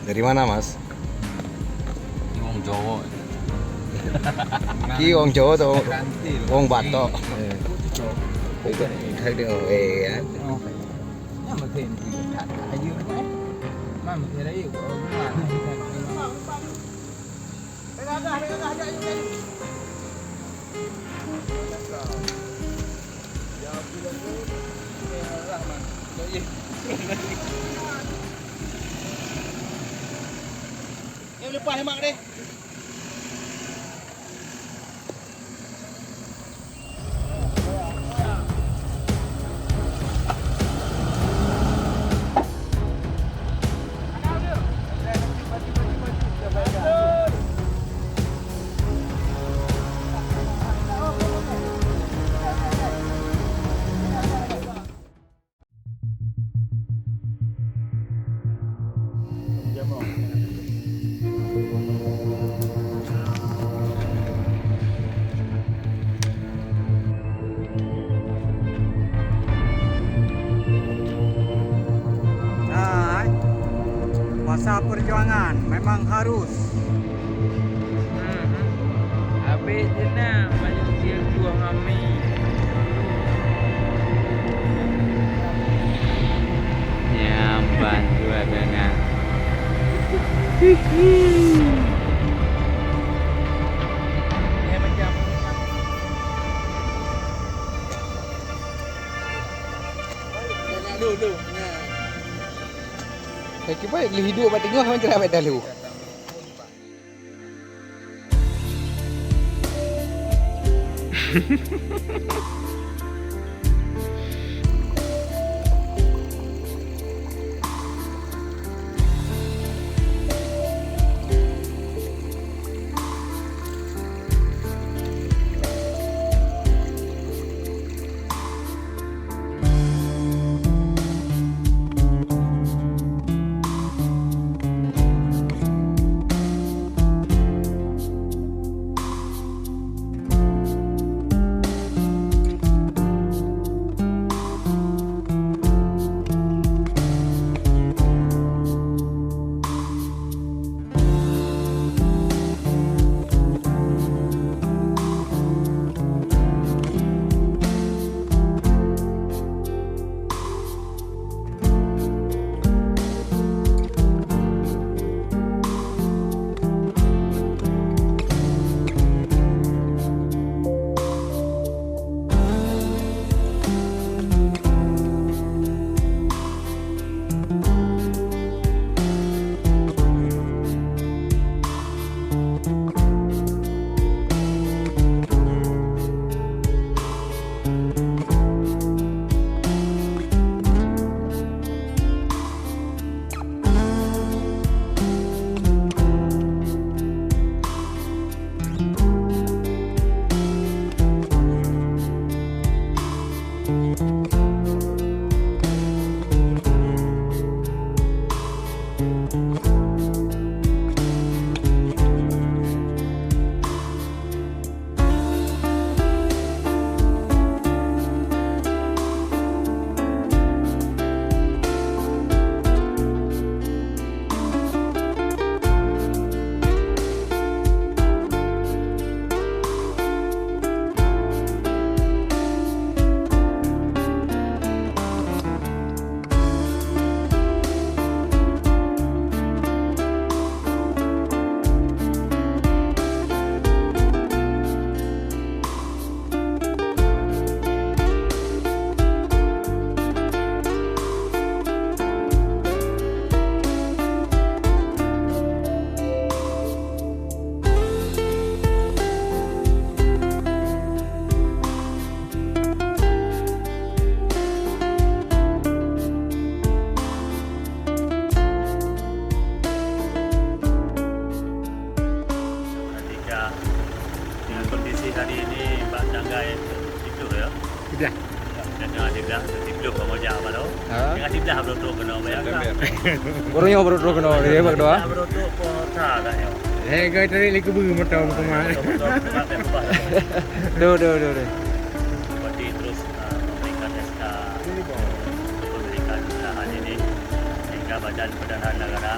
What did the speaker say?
Dari mana Mas? Wong Jawa. Ki wong Jawa atau Kanti. wong Batok? Thấy được về á. Nhưng mà thì thật là dữ đấy. Mà thì đấy của ông là Em lepas hemat deh. Nah, masa perjuangan memang harus. Habis je nak balik dia keluar kami. Nyamban dua dengan. Dulu. Saya kira boleh hidup kat tengah macam apa dah lu. Hari ini Pak Tanggai tidur ya. Tidur. Dan dengan tidur tidur kamu jawab baru. Dengan tidur berotok kena bayar. Borongnya berotok kena dia bak doa. Berotok kota dah ya. Kau tarik lagi kebu motor kemana? Do. Seperti terus memberikan SK untuk memberikan lahan ini sehingga Badan Perencanaan Negara